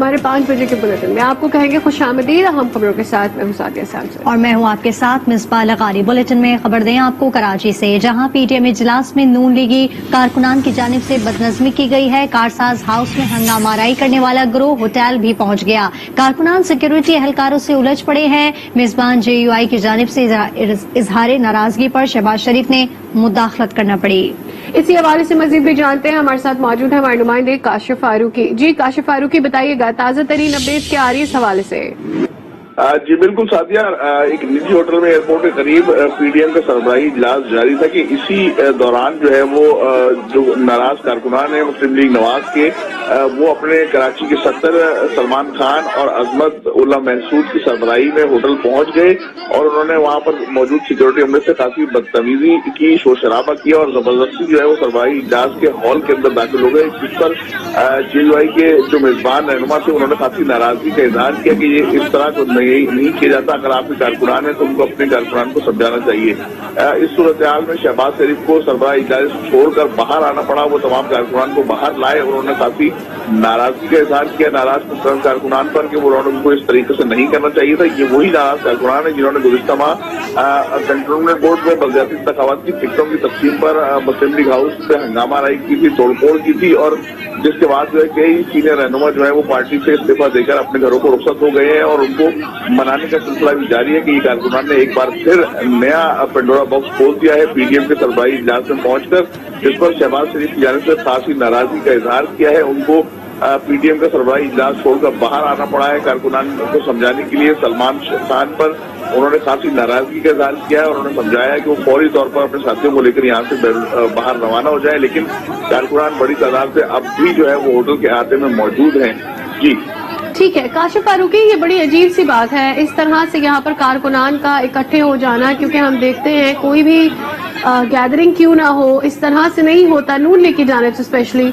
ہمارے 5 بجے کے بلیٹن میں آپ کو کہیں گے خوش آمدید. ہم خبروں کے ساتھ میں ہوں سعدیہ سامسن اور میں ہوں آپ کے ساتھ مصباح لغاری. بلیٹن میں خبر دیں آپ کو کراچی سے، جہاں پی ٹی ایم اجلاس میں نون لیگی کارکنان کی جانب سے بدنظمی کی گئی ہے. کارساز ہاؤس میں ہنگامہ آرائی کرنے والا گروہ ہوٹل بھی پہنچ گیا. کارکنان سیکیورٹی اہلکاروں سے الجھ پڑے ہیں. میزبان جے یو آئی کی جانب سے اظہار ناراضگی پر شہباز شریف نے مداخلت کرنا پڑی. اسی حوالے سے مزید بھی جانتے ہیں. ہمارے ساتھ موجود ہے ہمارے نمائندے کاشف فاروقی. جی کاشف فاروقی، بتائیے گا تازہ ترین اپڈیٹ کیا آ رہی ہے اس حوالے سے؟ جی بالکل سعدیہ، ایک نجی ہوٹل میں ایئرپورٹ کے قریب پی ڈی ایم کا سربراہی اجلاس جاری تھا کہ اسی دوران جو ہے وہ جو ناراض کارکنان ہیں مسلم لیگ نواز کے، وہ اپنے کراچی کے صدر سلمان خان اور عظمت اللہ محسود کی سربراہی میں ہوٹل پہنچ گئے اور انہوں نے وہاں پر موجود سیکورٹی عملے سے کافی بدتمیزی کی، شور شرابہ کیا اور زبردستی جو ہے وہ سربراہی اجلاس کے ہال کے اندر داخل ہو گئے، جس پر جے یو آئی کے جو میزبان رہنما تھے انہوں نے کافی ناراضگی کا اظہار کیا کہ یہ اس طرح کو نہیں کیا جاتا. اگر آپ کے کارکنان ہیں تو ان کو اپنے کارکنان کو سمجھانا چاہیے. اس صورتحال میں شہباز شریف کو سربراہ اجلاس چھوڑ کر باہر آنا پڑا. وہ تمام کارکنان کو باہر لائے اور انہوں نے کافی ناراضگی کا اظہار کیا ناراض کارکنان پر کہ انہوں نے ان کو اس طریقے سے نہیں کرنا چاہیے تھا. یہ وہی ناراض کارکنان ہیں جنہوں نے گزشتہ ماہ کنٹونمنٹ بورڈ میں بلدیاتی انتخابات کی ٹکٹوں کی تقسیم پر مسلم لیگ ہاؤس سے ہنگامہ آرائی کی تھی، توڑ پھوڑ کی تھی، اور جس کے بعد جو ہے کئی سینئر رہنما جو ہے وہ پارٹی سے استعفیٰ دے کر اپنے گھروں کو رخصت ہو گئے ہیں اور ان کو منانے کا سلسلہ بھی جاری ہے کہ یہ کارکنان نے ایک بار پھر نیا پنڈورا باکس کھول دیا ہے پی ڈی ایم کے سربراہی اجلاس میں پہنچ کر، جس پر شہباز شریف کی جانب سے خاصی ناراضگی کا اظہار کیا ہے. ان کو پی ڈی ایم کا سربراہی اجلاس چھوڑ کر باہر آنا پڑا ہے. کارکنان کو سمجھانے کے لیے سلمان خان پر انہوں نے کافی ناراضگی کا اظہار کیا ہے اور انہوں نے سمجھایا کہ وہ فوری طور پر اپنے ساتھیوں کو لے کر یہاں سے باہر روانہ ہو جائے، لیکن کارکنان بڑی تعداد سے اب بھی جو ہے وہ ہوٹل کے احاطے میں موجود ہیں. جی ٹھیک ہے کاشف فاروقی، یہ بڑی عجیب سی بات ہے اس طرح سے یہاں پر کارکنان کا اکٹھے ہو جانا، کیونکہ ہم دیکھتے ہیں کوئی بھی گیدرنگ کیوں نہ ہو اس طرح سے نہیں ہوتا نون لیگ کی جانب سے اسپیشلی.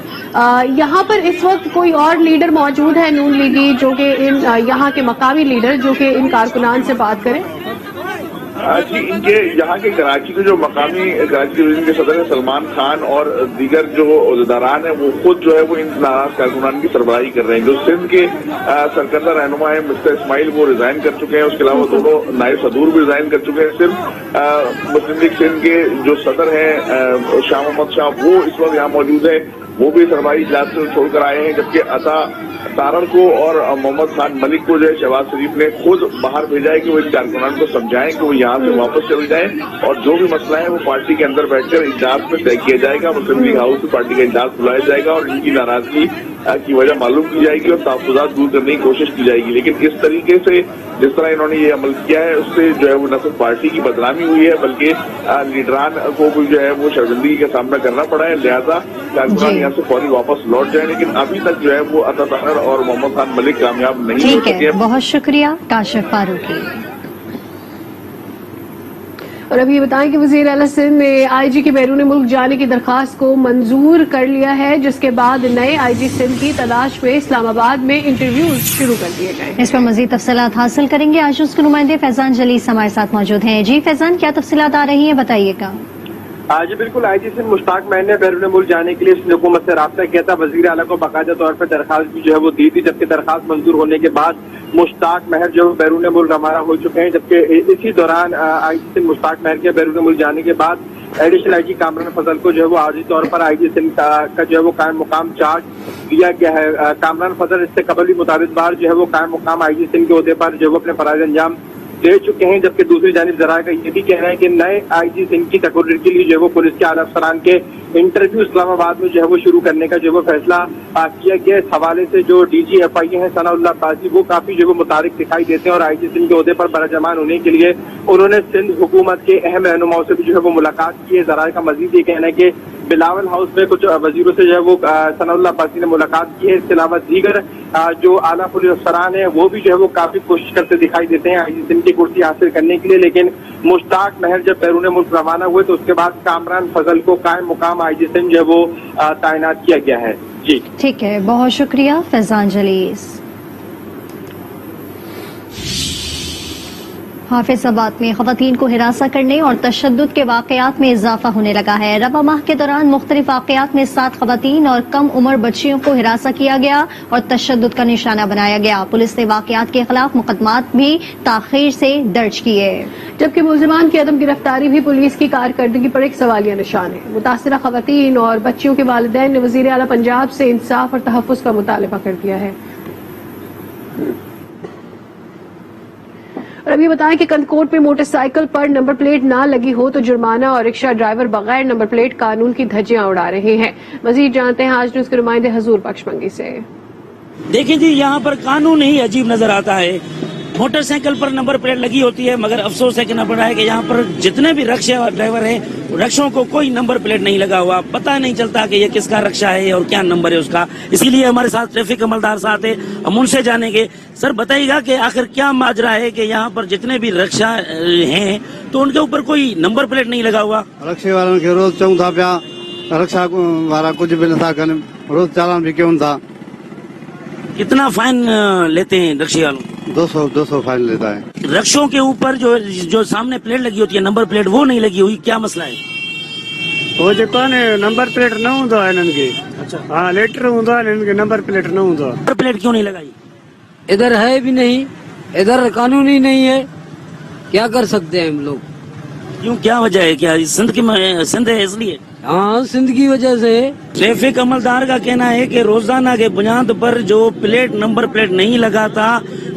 یہاں پر اس وقت کوئی اور لیڈر موجود ہے نون لیگی جو کہ یہاں کے مقامی لیڈر جو کہ ان کارکنان سے بات کریں؟ جی ان کے یہاں کے کراچی کے جو مقامی کراچی ڈویژن کے صدر ہیں سلمان خان اور دیگر جو عہدیداران ہیں وہ خود جو ہے وہ ان ناراض کارکنان کی سربراہی کر رہے ہیں. جو سندھ کے سرکردہ رہنما ہیں مسٹر اسماعیل وہ ریزائن کر چکے ہیں، اس کے علاوہ دونوں نائب صدور بھی ریزائن کر چکے ہیں. صرف مسلم لیگ سندھ کے جو صدر ہیں شاہ محمد شاہ وہ اس وقت یہاں موجود ہیں، وہ بھی سربراہی اجلاس سے چھوڑ کر آئے ہیں، جبکہ عطا تارڑ کو اور محمد خان ملک کو جو ہے شہباز شریف نے خود باہر بھیجا ہے کہ وہ اس کارکنان کو سمجھائیں کہ وہ یہاں سے واپس چلے جائیں اور جو بھی مسئلہ ہے وہ پارٹی کے اندر بیٹھ کر اجلاس میں طے کیا جائے گا. مسلم لیگ ہاؤس سے پارٹی کا اجلاس بلایا جائے گا اور ان کی ناراضگی کی وجہ معلوم کی جائے گی اور تحفظات دور کرنے کی کوشش کی جائے گی. لیکن اس طریقے سے جس طرح انہوں نے یہ عمل کیا ہے اس سے جو ہے وہ نہ صرف پارٹی کی بدنامی ہوئی ہے بلکہ لیڈران کو بھی جو ہے وہ شرمندگی کا سامنا کرنا پڑا ہے. لہذا کارکنان یہاں سے فوری واپس لوٹ جائیں، لیکن ابھی تک جو ہے وہ عطا تارڑ اور محمد خان ملک کامیاب نہیں ہو سکے. بہت شکریہ کاشف فاروقی. اور ابھی یہ بتائیں کہ وزیر اعلیٰ سندھ نے آئی جی کے بیرون ملک جانے کی درخواست کو منظور کر لیا ہے، جس کے بعد نئے آئی جی سندھ کی تلاش میں اسلام آباد میں انٹرویوز شروع کر دیے گئے. اس پر مزید تفصیلات حاصل کریں گے. آج اس کے نمائندے فیضان جلیس ہمارے ساتھ موجود ہیں. جی فیضان، کیا تفصیلات آ رہی ہیں بتائیے گا. جی بالکل، آئی جی سندھ مشتاق مہر نے بیرون ملک جانے کے لیے اس حکومت سے رابطہ کیا تھا. وزیر اعلیٰ کو باقاعدہ طور پر درخواست بھی جو ہے وہ دی تھی، جبکہ درخواست منظور ہونے کے بعد مشتاق مہر جو بیرون ملک روانہ ہو چکے ہیں. جبکہ اسی دوران آئی جی سندھ مشتاق مہر کے بیرون ملک جانے کے بعد ایڈیشنل آئی جی کامران فضل کو جو ہے وہ عارضی طور پر آئی جی سندھ کا جو ہے وہ قائم مقام چارج دیا گیا ہے. کامران فضل اس سے قبل بھی متعدد بار جو ہے وہ قائم مقام آئی جی سندھ کے عہدے پر جو ہے وہ اپنے فرائض انجام دے چکے ہیں. جبکہ دوسری جانب ذرائع کا یہ بھی کہنا ہے کہ نئے آئی جی سندھ کی تقرر کے لیے جو ہے وہ پولیس کے اعلیٰ افسران کے انٹرویو اسلام آباد میں جو ہے وہ شروع کرنے کا جو ہے وہ فیصلہ کیا گیا. اس حوالے سے جو ڈی جی ایف آئی ہیں ثناء اللہ قاضی وہ کافی جو ہے وہ متحرک دکھائی دیتے ہیں اور آئی جی سندھ کے عہدے پر برجمان ہونے کے لیے انہوں نے سندھ حکومت کے اہم رہنماؤں سے بھی جو ہے وہ ملاقات کی ہے. ذرائع کا مزید یہ کہنا ہے کہ بلاول ہاؤس میں کچھ وزیروں سے جو ہے وہ ثناء اللہ قاضی نے ملاقات کی ہے. اس کے علاوہ دیگر جو اعلیٰ پولیس افسران ہیں وہ بھی جو ہے وہ کافی کوشش کرتے دکھائی دیتے ہیں آئی جی سندھ کی کرسی حاصل کرنے کے لیے. لیکن مشتاق مہر جب بیرون ملک روانہ ہوئے تو اس کے بعد کامران فضل کو قائم مقام آئی جی سندھ جو ہے وہ تعینات کیا گیا ہے. جی ٹھیک ہے، بہت شکریہ فیضان جلیس. حافظ آباد میں خواتین کو ہراساں کرنے اور تشدد کے واقعات میں اضافہ ہونے لگا ہے۔ رواں ماہ کے دوران مختلف واقعات میں 7 خواتین اور کم عمر بچیوں کو ہراساں کیا گیا اور تشدد کا نشانہ بنایا گیا۔ پولیس نے واقعات کے خلاف مقدمات بھی تاخیر سے درج کیے، جبکہ ملزمان کی عدم گرفتاری بھی پولیس کی کارکردگی پر ایک سوالیہ نشان ہے۔ متاثرہ خواتین اور بچیوں کے والدین نے وزیر اعلیٰ پنجاب سے انصاف اور تحفظ کا مطالبہ کر دیا ہے۔ اور ابھی بتائیں کہ کندکوٹ میں موٹر سائیکل پر نمبر پلیٹ نہ لگی ہو تو جرمانہ اور رکشہ ڈرائیور بغیر نمبر پلیٹ قانون کی دھجیاں اڑا رہے ہیں۔ مزید جانتے ہیں آج نیوز کے نمائندے حضور بخش منگی سے۔ دیکھیں جی، یہاں پر قانون ہی عجیب نظر آتا ہے۔ موٹر سائیکل پر نمبر پلیٹ لگی ہوتی ہے، مگر افسوس ہے کہنا پڑ رہا ہے کہ یہاں پر جتنے بھی رکشہ ڈرائیور ہیں، رکشوں کو کوئی نمبر پلیٹ نہیں لگا ہوا، پتہ نہیں چلتا کہ یہ کس کا رکشہ ہے اور کیا نمبر ہے اس کا۔ اسی لیے ہمارے ساتھ ٹریفک عملدار ساتھ ہے، ہم ان سے جانیں گے۔ سر بتائیے گا کہ آخر کیا ماجرا ہے کہ یہاں پر جتنے بھی رکشہ ہیں تو ان کے اوپر کوئی نمبر پلیٹ نہیں لگا ہوا؟ رکشے والوں کے روز چون تھا پیا، رکشا والا کچھ بھی نہ تھا کرنے، روز چالان بھی کیوں تھا۔ کتنا فائن لیتے ہیں رکشے والوں؟ 200 فائن لیتا ہے۔ رکشوں کے اوپر جو سامنے پلیٹ لگی ہوتی ہے، نمبر پلیٹ، وہ نہیں لگی ہوئی، کیا مسئلہ ہے؟ وہ جو کون ہے نمبر پلیٹ نہ ہوندا ہے انن کے، ہاں لیٹر ہوندا ہے انن کے، نمبر پلیٹ نہ ہوندا۔ نمبر پلیٹ کیوں نہیں لگائی؟ ادھر ہے بھی نہیں، ادھر قانون ہی نہیں ہے، کیا کر سکتے ہیں ہم لوگ؟ کیوں، کیا وجہ ہے؟ کیا سندھ ہے اس لیے؟ ہاں، سندھ کی وجہ سے۔ ٹریفک عملدار کا کہنا ہے کہ روزانہ کے بنیاد پر جو پلیٹ نمبر پلیٹ نہیں لگاتا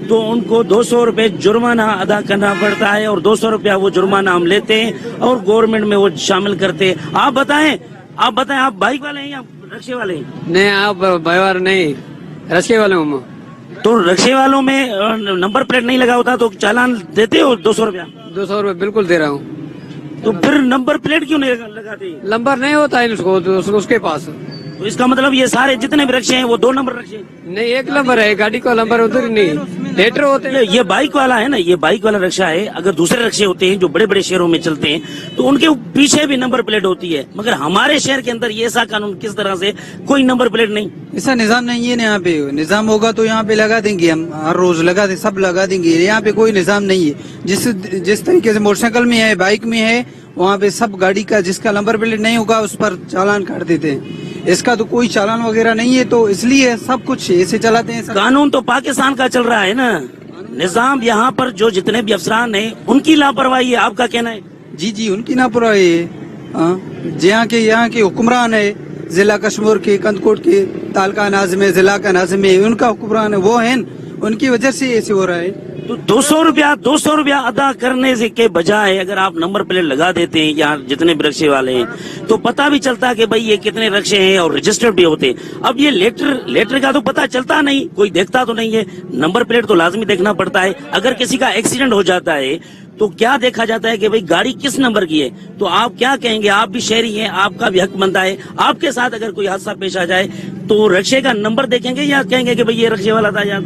تو ان کو 200 روپے جرمانہ ادا کرنا پڑتا ہے، اور 200 روپیہ وہ جرمانہ ہم لیتے ہیں اور گورنمنٹ میں وہ شامل کرتے ہیں۔ آپ بتائیں آپ بائک والے ہیں یا رکشے والے ہیں؟ نہیں، آپ بائیوار نہیں، رسکے والے ہوں۔ تو رکشے والوں میں نمبر پلیٹ نہیں لگا ہوتا تو چالان دیتے ہو 200 روپیہ؟ 200 روپے بالکل دے رہا ہوں۔ تو پھر نمبر پلیٹ کیوں نہیں لگاتے؟ نمبر نہیں ہوتا ہے اس کے پاس۔ تو اس کا مطلب یہ سارے جتنے بھی رکشے ہیں وہ 2 نمبر رکشے ہیں؟ نہیں، ایک نمبر ہے، گاڑی کا نمبر ادھر نہیں، لیٹر ہوتے ہیں۔ یہ بائک والا ہے نا، یہ بائک والا رکشہ ہے۔ اگر دوسرے رکشے ہوتے ہیں جو بڑے بڑے شہروں میں چلتے ہیں تو ان کے پیچھے بھی نمبر پلیٹ ہوتی ہے، مگر ہمارے شہر کے اندر یہ ایسا قانون کس طرح سے کوئی نمبر پلیٹ نہیں؟ ایسا نظام نہیں ہے یہاں پہ۔ نظام ہوگا تو یہاں پہ لگا دیں گے، ہم ہر روز لگا دیں، سب لگا دیں گے۔ یہاں پہ کوئی نظام نہیں ہے۔ جس طریقے سے موٹر سائیکل میں ہے، بائک میں ہے، وہاں پہ سب گاڑی کا جس کا نمبر پلیٹ نہیں ہوگا اس پر چالان کاٹ دیتے ہیں۔ اس کا تو کوئی چالان وغیرہ نہیں ہے، تو اس لیے سب کچھ ایسے چلاتے ہیں۔ قانون تو پاکستان کا چل رہا ہے نا، نظام یہاں پر جو جتنے بھی افسران ہیں ان کی لاپرواہی ہے، آپ کا کہنا ہے؟ جی ان کی لاپرواہی ہے۔ ہاں، یہاں کے حکمران ہے، ضلع کشمیر کے، کندکوٹ کے، تعلقہ ناظم ہے، ضلع کا ناظم ہے، ان کا حکمران ہے، وہ ہیں، ان کی وجہ سے ایسے ہو رہا ہے۔ تو 200 روپیہ ادا کرنے سے کے بجائے اگر آپ نمبر پلیٹ لگا دیتے ہیں یہاں جتنے بھی رکشے والے ہیں تو پتہ بھی چلتا کہ بھئی یہ کتنے رکشے ہیں اور رجسٹرڈ بھی ہوتے۔ اب یہ لیٹر کا تو پتہ چلتا نہیں، کوئی دیکھتا تو نہیں ہے۔ نمبر پلیٹ تو لازمی دیکھنا پڑتا ہے۔ اگر کسی کا ایکسیڈنٹ ہو جاتا ہے تو کیا دیکھا جاتا ہے کہ بھئی گاڑی کس نمبر کی ہے؟ تو آپ کیا کہیں گے؟ آپ بھی شہری ہیں، آپ کا بھی حق بنتا ہے، آپ کے ساتھ اگر کوئی حادثہ پیش آ جائے تو رکشے کا نمبر دیکھیں گے یا کہیں گے کہ بھئی یہ رکشے والا تھا؟ یا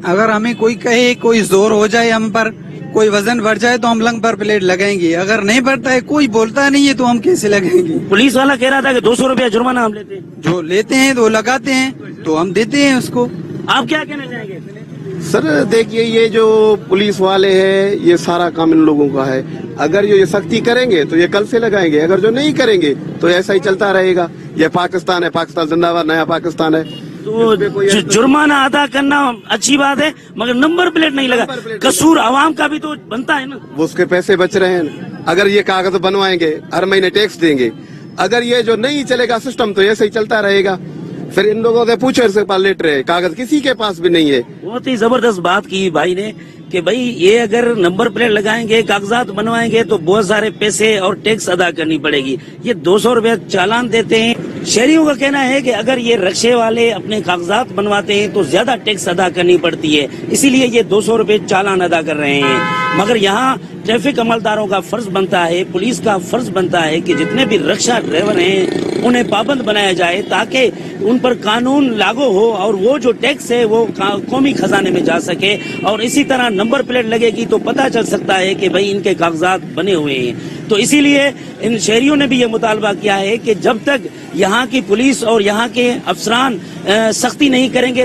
اگر ہمیں کوئی کہے، کوئی زور ہو جائے ہم پر، کوئی وزن بڑھ جائے تو ہم نمبر پلیٹ لگائیں گے۔ اگر نہیں بڑھتا ہے، کوئی بولتا نہیں ہے تو ہم کیسے لگائیں گے؟ پولیس والا کہہ رہا تھا کہ 200 روپیہ جرمانہ ہم لیتے ہیں۔ جو لیتے ہیں تو لگاتے ہیں، تو ہم دیتے ہیں اس کو۔ آپ کیا کہنا چاہیں گے؟ سر دیکھیے، یہ جو پولیس والے ہیں یہ سارا کام ان لوگوں کا ہے۔ اگر یہ سختی کریں گے تو یہ کل سے لگائیں گے، اگر جو نہیں کریں گے تو ایسا ہی چلتا رہے گا۔ یہ پاکستان ہے، پاکستان زندہ باد، نیا پاکستان ہے۔ تو جرمانہ ادا کرنا اچھی بات ہے، مگر نمبر پلیٹ نہیں لگا، قصور عوام کا بھی تو بنتا ہے نا۔ وہ اس کے پیسے بچ رہے ہیں۔ اگر یہ کاغذ بنوائیں گے، ہر مہینے ٹیکس دیں گے، اگر یہ جو نہیں چلے گا سسٹم تو ایسے ہی چلتا رہے گا۔ پھر ان لوگوں سے پوچھو، اس کے پاس لیٹر ہے، کاغذ کسی کے پاس بھی نہیں ہے۔ بہت ہی زبردست بات کی بھائی نے کہ بھائی یہ اگر نمبر پلیٹ لگائیں گے، کاغذات بنوائیں گے تو بہت سارے پیسے اور ٹیکس ادا کرنی پڑے گی۔ یہ 200 روپے چالان دیتے ہیں۔ شہریوں کا کہنا ہے کہ اگر یہ رکشے والے اپنے کاغذات بنواتے ہیں تو زیادہ ٹیکس ادا کرنی پڑتی ہے، اسی لیے یہ 200 روپے چالان ادا کر رہے ہیں۔ مگر یہاں ٹریفک عملداروں کا فرض بنتا ہے، پولیس کا فرض بنتا ہے کہ جتنے بھی رکشہ ڈرائیور ہیں انہیں پابند بنایا جائے تاکہ ان پر قانون لاگو ہو اور وہ جو ٹیکس ہے وہ قومی خزانے میں جا سکے، اور اسی طرح نمبر پلیٹ لگے گی تو پتہ چل سکتا ہے کہ بھئی ان کے کاغذات بنے ہوئے ہیں۔ تو اسی لیے ان شہریوں نے بھی یہ مطالبہ کیا ہے کہ جب تک یہاں کی پولیس اور یہاں کے افسران سختی نہیں کریں گے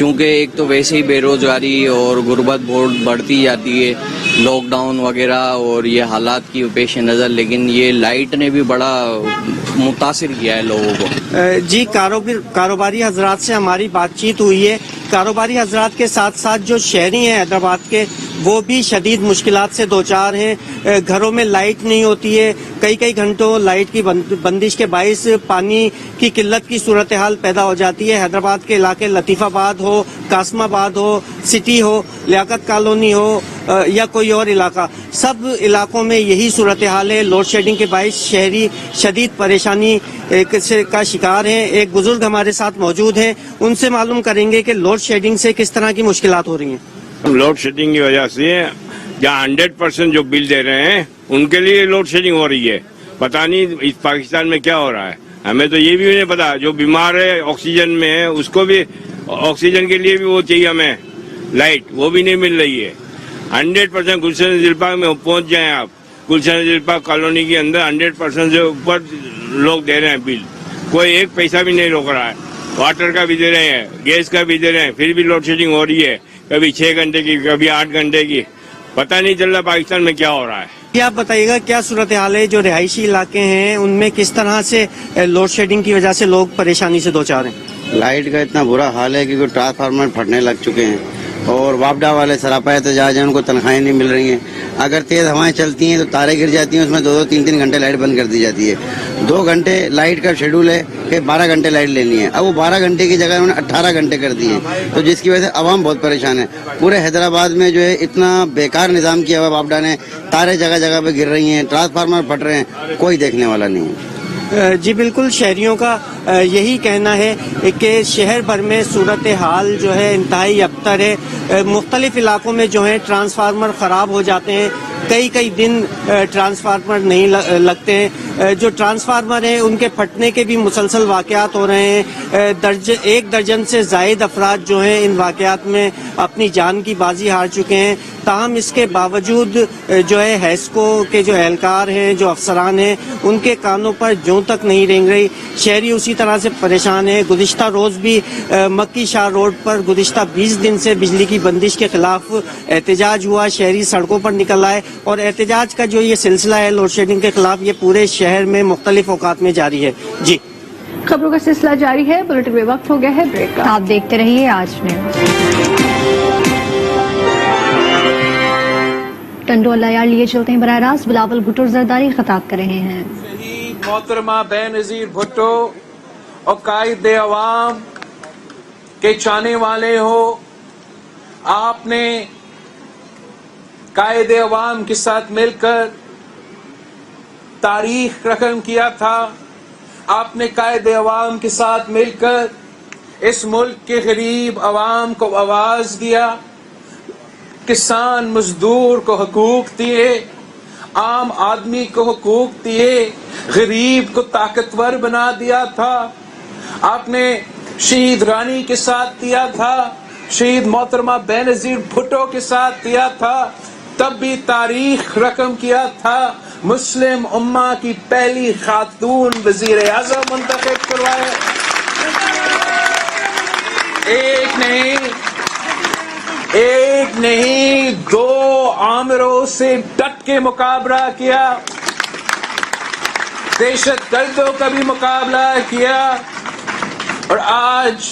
چونکہ ایک تو ویسے ہی بے روزگاری اور غربت بہت بڑھتی جاتی ہے، لاک ڈاؤن وغیرہ اور یہ حالات کی پیش نظر، لیکن یہ لائٹ نے بھی بڑا متاثر کیا ہے لوگوں کو۔ جی کاروباری حضرات سے ہماری بات چیت ہوئی ہے۔ کاروباری حضرات کے ساتھ ساتھ جو شہری ہیں حیدرآباد کے، وہ بھی شدید مشکلات سے دوچار ہیں۔ گھروں میں لائٹ نہیں ہوتی ہے، کئی گھنٹوں لائٹ کی بندش کے باعث پانی کی قلت کی صورتحال پیدا ہو جاتی ہے۔ حیدرآباد کے علاقے لطیف آباد ہو، قاسم آباد ہو، سٹی ہو، لیاقت کالونی ہو یا کوئی اور علاقہ، سب علاقوں میں یہی صورتحال ہے۔ لوڈ شیڈنگ کے باعث شہری شدید پریشانی کا شکار ہیں۔ ایک بزرگ ہمارے ساتھ موجود ہیں، ان سے معلوم کریں گے کہ لوڈ شیڈنگ سے کس طرح کی مشکلات ہو رہی ہیں۔ لوڈ شیڈنگ کی وجہ سے جہاں 100% جو بل دے رہے ہیں ان کے لیے لوڈ شیڈنگ ہو رہی ہے۔ پتہ نہیں اس پاکستان میں کیا ہو رہا ہے، ہمیں تو یہ بھی نہیں پتا۔ جو بیمار ہے آکسیجن میں ہے، اس کو بھی آکسیجن کے لیے بھی وہ چاہیے ہمیں لائٹ، وہ بھی نہیں مل رہی ہے۔ 100% گلشن نظیر پارک میں پہنچ جائیں آپ، گلشن نظیر پارک کالونی کے اندر 100% سے اوپر لوگ دے رہے ہیں بل، کوئی ایک پیسہ بھی نہیں روک رہا ہے۔ واٹر کا بھی دے رہے ہیں، گیس کا بھی دے رہے ہیں، پھر بھی لوڈ شیڈنگ ہو رہی ہے، کبھی 6 گھنٹے کی، کبھی 8 گھنٹے کی۔ پتہ نہیں چل رہا پاکستان میں کیا ہو رہا ہے۔ کیا آپ بتائیے گا کیا صورتحال ہے جو رہائشی علاقے ہیں ان میں کس طرح سے لوڈ شیڈنگ کی وجہ سے لوگ پریشانی سے دوچار ہیں؟ لائٹ کا اتنا برا حال ہے کہ ٹرانسفارمر پھٹنے لگ چکے ہیں اور واپڈا والے سراپا احتجاج ہیں، ان کو تنخواہیں نہیں مل رہی ہیں۔ اگر تیز ہوائیں چلتی ہیں تو تاریں گر جاتی ہیں، اس میں 2-2 3-3 گھنٹے لائٹ بند کر دی جاتی ہے۔ 2 گھنٹے لائٹ کا شیڈول ہے کہ 12 گھنٹے لائٹ لینی ہے، اب وہ 12 گھنٹے کی جگہ انہوں نے 18 گھنٹے کر دی ہے، تو جس کی وجہ سے عوام بہت پریشان ہے۔ پورے حیدرآباد میں جو ہے اتنا بیکار نظام کیا ہوا واپڈا نے، تاریں جگہ جگہ پہ گر رہی ہیں، ٹرانسفارمر پھٹ رہے ہیں، کوئی دیکھنے والا نہیں ہے۔ جی بالکل، شہریوں کا یہی کہنا ہے کہ شہر بھر میں صورتحال جو ہے انتہائی ابتر ہے۔ مختلف علاقوں میں جو ہے ٹرانسفارمر خراب ہو جاتے ہیں، کئی دن ٹرانسفارمر نہیں لگتے ہیں۔ جو ٹرانسفارمر ہیں ان کے پھٹنے کے بھی مسلسل واقعات ہو رہے ہیں۔ 1 درجن سے زائد افراد جو ہیں ان واقعات میں اپنی جان کی بازی ہار چکے ہیں۔ تاہم اس کے باوجود جو ہے ہیسکو کے جو اہلکار ہیں، جو افسران ہیں، ان کے کانوں پر جوں تک نہیں رینگ رہی۔ شہری اسی طرح سے پریشان ہیں۔ گزشتہ روز بھی مکی شاہ روڈ پر گزشتہ 20 دن سے بجلی کی بندش کے خلاف احتجاج ہوا، شہری سڑکوں پر نکل آئے، اور احتجاج کا جو یہ سلسلہ ہے لوڈ شیڈنگ کے خلاف، یہ پورے شہر میں مختلف اوقات میں جاری ہے۔ جی خبروں کا سلسلہ جاری ہے، بلیٹن میں وقت ہو گیا ہے بریک کا۔ آپ دیکھتے رہیے آج میں ٹنڈو اللہ لیے چلتے ہیں براہ راست بلاول بھٹو زرداری خطاب کر رہے ہیں۔ محترمہ بے نظیر بھٹو اور قائد عوام کے چاہنے والے ہو، آپ نے قائد عوام کے ساتھ مل کر تاریخ رقم کیا تھا۔ آپ نے قائد عوام کے ساتھ مل کر اس ملک کے غریب عوام کو آواز دیا، کسان مزدور کو حقوق دیے، عام آدمی کو حقوق دیے، غریب کو طاقتور بنا دیا تھا۔ آپ نے شہید رانی کے ساتھ دیا تھا، شہید محترمہ بے نظیر بھٹو کے ساتھ دیا تھا، تب بھی تاریخ رقم کیا تھا، مسلم امہ کی پہلی خاتون وزیر اعظم منتخب کروائے۔ ایک نہیں 2 عامروں سے ڈٹ کے مقابلہ کیا، دہشت گردوں کا بھی مقابلہ کیا، اور آج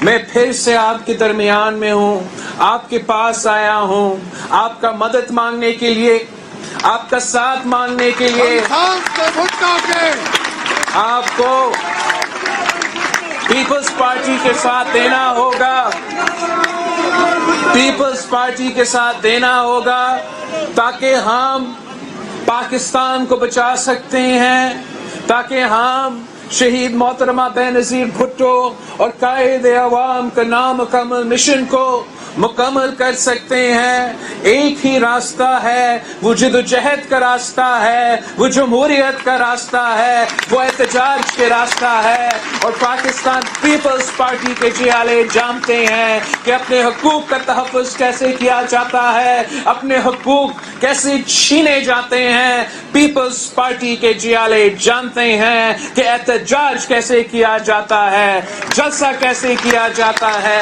میں پھر سے آپ کے درمیان میں ہوں، آپ کے پاس آیا ہوں، آپ کا مدد مانگنے کے لیے، آپ کا ساتھ مانگنے کے لیے۔ آپ کو پیپلز پارٹی کے ساتھ دینا ہوگا، پیپلز پارٹی کے ساتھ دینا ہوگا، تاکہ ہم پاکستان کو بچا سکتے ہیں، تاکہ ہم شہید محترمہ بے نظیر بھٹو اور قائد عوام کا نامکمل مشن کو مکمل کر سکتے ہیں۔ ایک ہی راستہ ہے، وہ جدوجہد کا راستہ ہے، وہ جمہوریت کا راستہ ہے، وہ احتجاج کے راستہ ہے، اور پاکستان پیپلز پارٹی کے جیالے جانتے ہیں کہ اپنے حقوق کا تحفظ کیسے کیا جاتا ہے، اپنے حقوق کیسے چھینے جاتے ہیں۔ پیپلز پارٹی کے جیالے جانتے ہیں کہ احتجاج کیسے کیا جاتا ہے، جلسہ کیسے کیا جاتا ہے،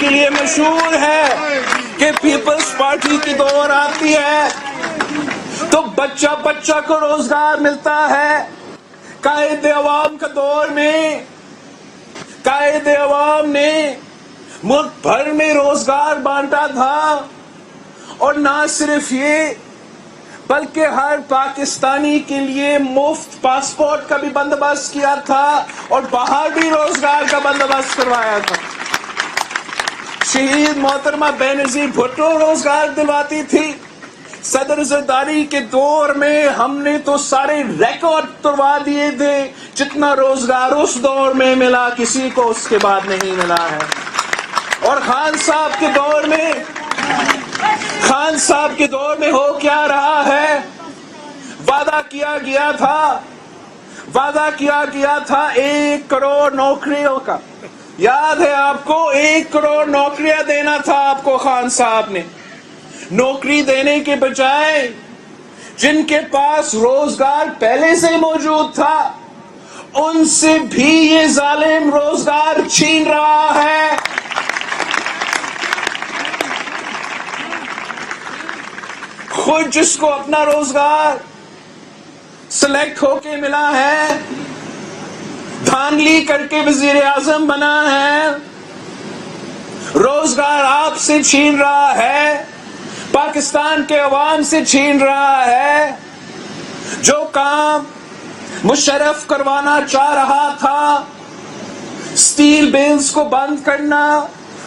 کے لیے مشہور ہے کہ پیپلز پارٹی کی دور آتی ہے تو بچہ بچہ کو روزگار ملتا ہے. قائد عوام کا دور میں قائد عوام نے ملک بھر میں روزگار بانٹا تھا اور نہ صرف یہ بلکہ ہر پاکستانی کے لیے مفت پاسپورٹ کا بھی بندوبست کیا تھا اور باہر بھی روزگار کا بندوبست کروایا تھا. شہید محترمہ بینظیر بھٹو روزگار دلواتی تھی. صدر زرداری کے دور میں ہم نے تو سارے ریکارڈ توڑوا دیے تھے. جتنا روزگار اس دور میں ملا کسی کو اس کے بعد نہیں ملا ہے. اور خان صاحب کے دور میں ہو کیا رہا ہے؟ وعدہ کیا گیا تھا 1 کروڑ نوکریوں کا. یاد ہے آپ کو؟ 1 کروڑ نوکریاں دینا تھا آپ کو خان صاحب نے. نوکری دینے کے بجائے جن کے پاس روزگار پہلے سے موجود تھا ان سے بھی یہ ظالم روزگار چھین رہا ہے. خود جس کو اپنا روزگار سلیکٹ ہو کے ملا ہے، دھاندلی کر کے وزیر اعظم بنا ہے، روزگار آپ سے چھین رہا ہے، پاکستان کے عوام سے چھین رہا ہے. جو کام مشرف کروانا چاہ رہا تھا، سٹیل ملز کو بند کرنا،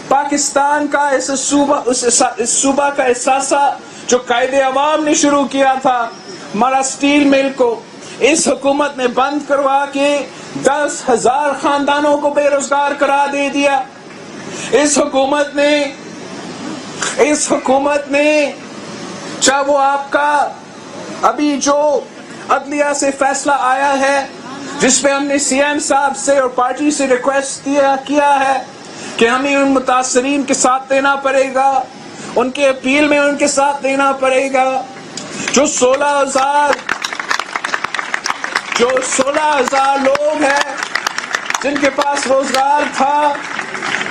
پاکستان کا اس صوبہ کا اثاثہ جو قائد عوام نے شروع کیا تھا، ہمارا سٹیل مل کو اس حکومت نے بند کروا کے 10,000 خاندانوں کو بے روزگار قرار دے دیا. اس حکومت نے چاہے وہ آپ کا ابھی جو عدلیہ سے فیصلہ آیا ہے جس میں ہم نے سی ایم صاحب سے اور پارٹی سے ریکویسٹ کیا ہے کہ ہمیں ان متاثرین کے ساتھ دینا پڑے گا، ان کے اپیل میں ان کے ساتھ دینا پڑے گا. جو 16,000 لوگ ہیں جن کے پاس روزگار تھا،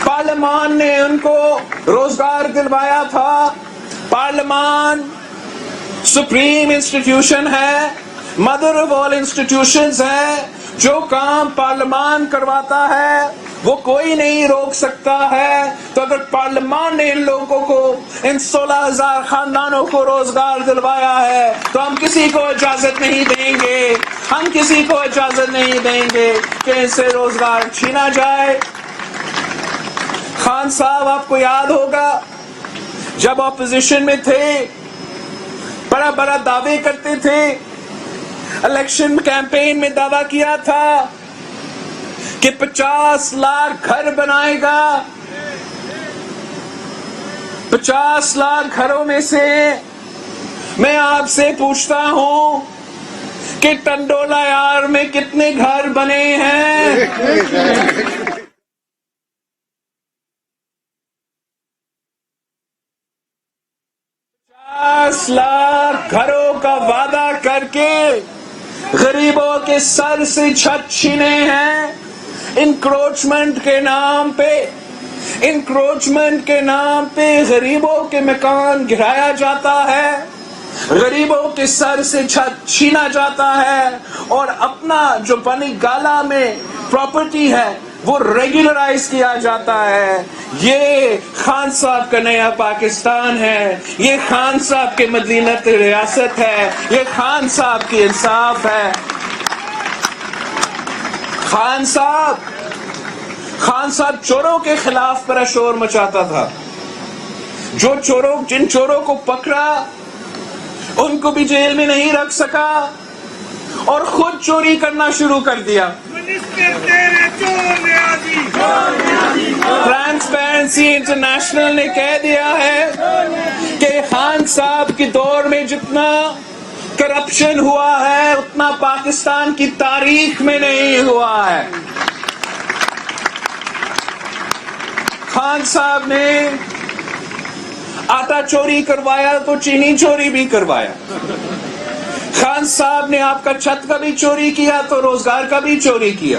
پارلیمان نے ان کو روزگار دلوایا تھا. پارلیمان سپریم انسٹیٹیوشن ہے، مدر آف آل انسٹیٹیوشنز ہے. جو کام پارلیمان کرواتا ہے وہ کوئی نہیں روک سکتا ہے. تو اگر پارلیمان نے ان لوگوں کو، ان 16,000 خاندانوں کو روزگار دلوایا ہے تو ہم کسی کو اجازت نہیں دیں گے کہ ان سے روزگار چھینا جائے. خان صاحب آپ کو یاد ہوگا جب اپوزیشن میں تھے بڑا دعوے کرتے تھے. الیکشن کیمپین میں دعویٰ کیا تھا کہ 50 لاکھ گھر بنائے گا. 50 لاکھ گھروں میں سے میں آپ سے پوچھتا ہوں کہ ٹنڈولا یار میں کتنے گھر بنے ہیں؟ 50 لاکھ گھروں کا وعدہ کر کے غریبوں کے سر سے چھت چھینے ہیں. انکروچمنٹ کے نام پہ غریبوں کے مکان گرایا جاتا ہے، غریبوں کے سر سے چھت چھینا جاتا ہے اور اپنا جو بنی گالا میں پراپرٹی ہے وہ ریگولرائز کیا جاتا ہے. یہ خان صاحب کا نیا پاکستان ہے، یہ خان صاحب کے مدینت ریاست ہے، یہ خان صاحب کی انصاف ہے. خان صاحب چوروں کے خلاف بڑا شور مچاتا تھا. جن چوروں کو پکڑا ان کو بھی جیل میں نہیں رکھ سکا اور خود چوری کرنا شروع کر دیا. ٹرانسپیرنسی انٹرنیشنل نے کہہ دیا ہے کہ خان صاحب کے دور میں جتنا کرپشن ہوا ہے اتنا پاکستان کی تاریخ میں نہیں ہوا ہے. خان صاحب نے آٹا چوری کروایا تو چینی چوری بھی کروایا. خان صاحب نے آپ کا چھت کا بھی چوری کیا تو روزگار کا بھی چوری کیا.